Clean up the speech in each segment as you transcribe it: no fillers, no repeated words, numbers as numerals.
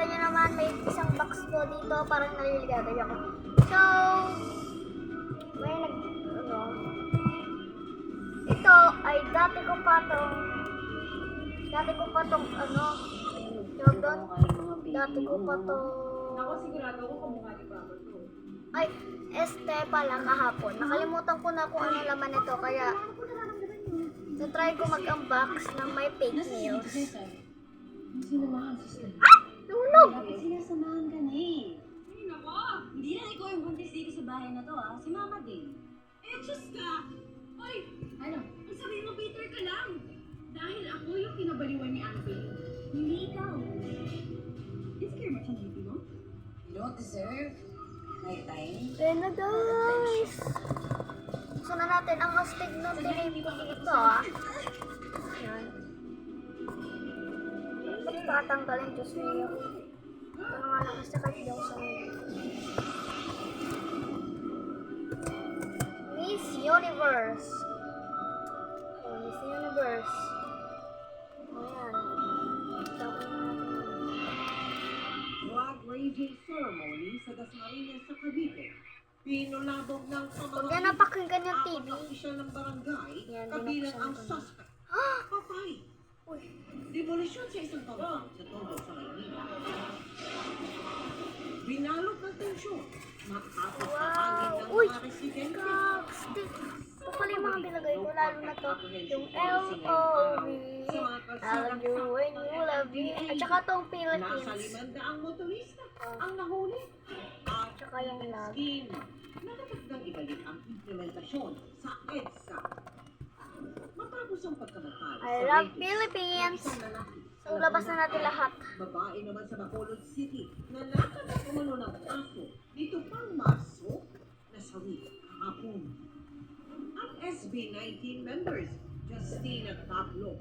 Kita nyo naman, may isang box po dito, parang naliligagay ako. So, may ito ay dati ko pa tong, Ako sigurado ko kamukha ni Papa to. ay, este pala kahapon. Nakalimutan ko na kung ano laman nito, kaya try ko mag-unbox ng may fake nails. Sinamahan siya. Tulog! Bakit sinasamahan ka na eh? Ay, nako! Hindi na ikaw yung buntis dito sa bahay na to ah. Si Mama din. Eh, Diyos ka! Oy! Ano? Ang sabi mo, Peter ka lang. Dahil ako yung pinabaliwan ni Auntie. Hindi ikaw. Insecure ba siya na mo? You don't deserve my time. Ayan na guys! Gusto na natin ang astig ng tinip ko dito ah. Ayan. Ba't tatanggalin? Diyos niyo. Ito na nga nakasakit daw sa Miss Universe. Oh, Miss Universe. Ayan. Flag raising ceremony sa Dasmariñas sa Cavite. Pinulabog ng Huwag yan napakinggan yung TV. ang opisyal ng barangay Yan, kabilang ang binuksan ko na. suspect. Patay. Uy. Demolisyon sa isang compound sa Tondo sa Maynila. Binalot ng tensyon. Matapos na hangin ng Uy! mga residente. Kakastig. Ito pala yung mga bilagay ko, lalo na to. Yung L-O-V. I love you when you love me. At saka tong Nasa Philippines. 500 motorista ang nahuli. At Tsaka yung love. scheme na nakatagdang ibalik ang implementasyon sa EDSA. Matapos ang pagkamatay I love Philippines. So, labas na natin lahat. Babae naman sa Bacolod City na nakagat umano ng aso dito pang Marso na sawi kahapon. Ang SB19 members, Justina Pablo,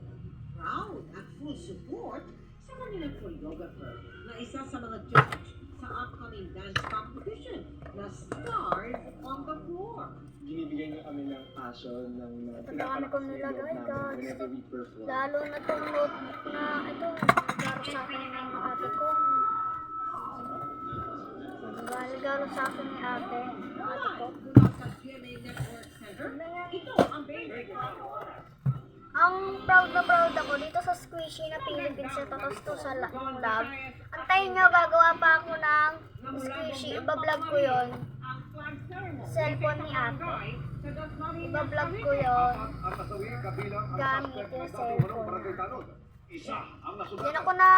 proud at full support sa kanilang choreographer na isa sa mga judge sa upcoming dance competition na Stars on the Floor. Binibigyan niyo kami ng passion ng mga Ito dami kong nilagay, guys. whenever we perform. Lalo na tong notebook na ito. Garo sa akin ng ate ko. Garo sa akin ni ate. Ate ko. Mula sa GMA Network Center, ito ang favorite. Ang proud na proud ako dito sa Squishy na Philippines ito. Tapos ito sa love. Antayin nyo, gagawa pa ako ng Squishy. Iba-vlog ko yon. Cellphone ni ate. Iba-vlog ko yon. Gamit yung cellphone. Yan ako na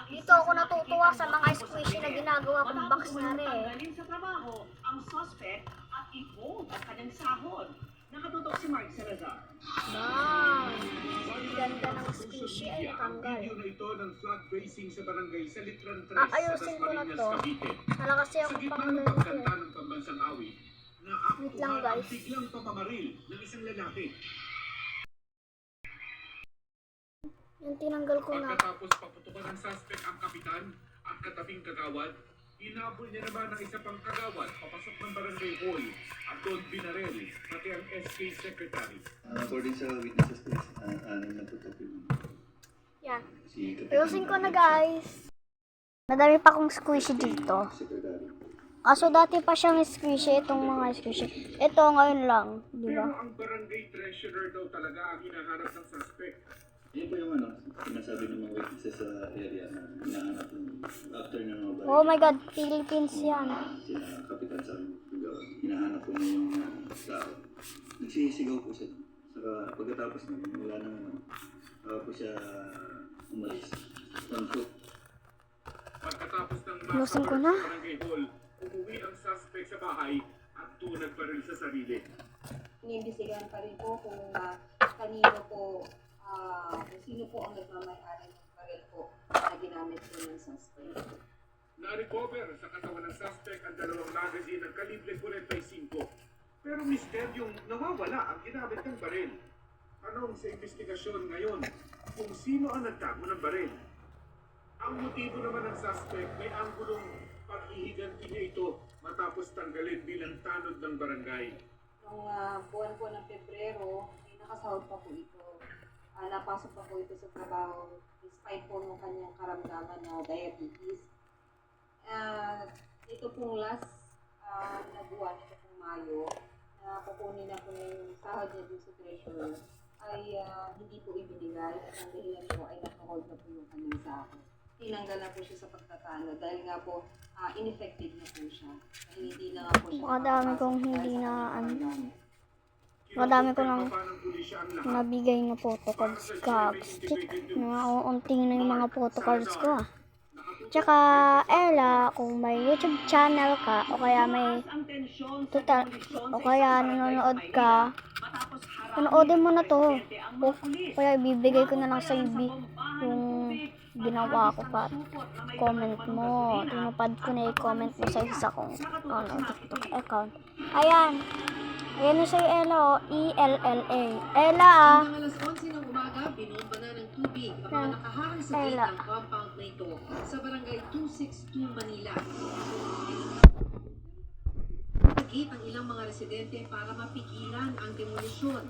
dito ako natutuwa sa mga squishy na ginagawa kong box na rin. Tanggalin sa trabaho ang suspect at i-hold ang kanyang sahod. Nakatutok si Mark Salazar. Wow! Ganda ng squishy ay natanggal. Video na ito ng flag raising sa barangay sa Litran 3 Aayusin ko na to. Wala kasi Sa ako gitna pang ng ganito. pagkanta ng pambansang awit, Wait lang, naaktuhan ang guys. biglang pamamaril ng isang lalaki. Yung tinanggal ko na. Pagkatapos paputukan ng suspect ang kapitan at katabing kagawad, hinabol niya naman ang isa pang kagawad papasok ng barangay hall at doon binarel pati ang SK secretary. According sa witnesses, natutok yung Yan. si Kapitan. Ayusin ko na, guys. Madami pa akong squishy dito. Secretary. Kaso dati pa siyang squishy, itong mga squishy. Ito ngayon lang, di Pero ba? ang barangay treasurer daw talaga ang hinahanap ng suspect. Yun po yung sinasabi ng mga witnesses sa area na hinahanap ng after ng mga Oh my God, Philippines yan. sila Kapitan sa hinahanap po niya yung tao. Nagsisigaw po siya. Saka pagkatapos na wala nang po siya umalis. On foot. Pagkatapos ng Lusin ko massacre na. sa barangay hall, umuwi ang suspect sa bahay at tunag pa rin sa sarili. Inimbestigahan pa rin po kung kanino po, kung sino po ang nagmamayari ng baril po na ginamit po ng suspect. Na-recover sa katawan ng suspect ang dalawang magazine ng kalibre 45. Pero misteryong nawawala ang ginamit ng baril. Anong sa investigasyon ngayon kung sino ang nagtago ng baril? Ang motibo naman ng suspect may anggulong paghihiganti niya ito matapos tanggalin bilang tanod ng barangay. Noong buwan po ng Pebrero, ay nakasahod pa po ito. napasok pa po ito sa trabaho despite po ng kanyang karamdaman na diabetes. Ito pong last na buwan, ito pong Mayo, na kukunin na po yung sahod niya dun sa treasurer, ay hindi po ibinigay at ang dahilan po ay nakahold na po yung kanyang sahod. Tinanggal na po siya sa pagtatalo dahil nga po ineffective na po siya. Hindi na nga po siya Makadami kong nakapasok hindi dahil sa na karamdaman. Madami ko nang Kinukumpirma pa ng pulisya ang lahat. nabigay na photocards stick. Unti na yung mga photocards ko ah. Tsaka, Ella, kung may YouTube channel ka, o kaya may total, o kaya nanonood ka, panoodin mo na to. O kaya ibibigay ko na lang sa yung ginawa ko pa. Comment mo. Tinupad ko na i-comment mo sa isa kong TikTok account. Ayan. Ayan na siya Ella, o. E-L-L-A. Ella, ah. Hanggang alas 11 ng umaga, binomba na ng tubig ang mga nakaharang sa gate Ella. ng compound na ito sa barangay 262 Manila. Nagit ang ilang mga residente para mapigilan ang demolisyon.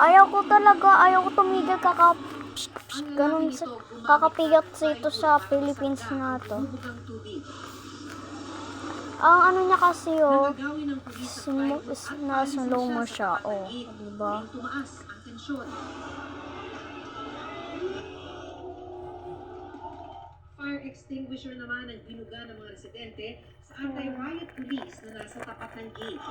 Ayaw ko tumigil ganun sa, kakapigat sa ito sa Philippines na to. Bubog ang tubig. Ang ano niya kasi Nagagawin ng pulis sa na slow mo siya, diba? Tumaas ang tensyon. Fire extinguisher naman ang binuga ng mga residente sa anti-riot police na nasa tapat ng gate.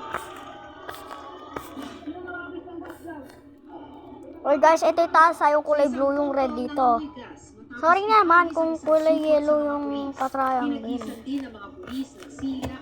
Oy guys, ito yung taas, yung kulay blue, yung red dito. Sorry naman kung kulay yellow yung katrayang green. Pinagisan din ng mga pulis ng sila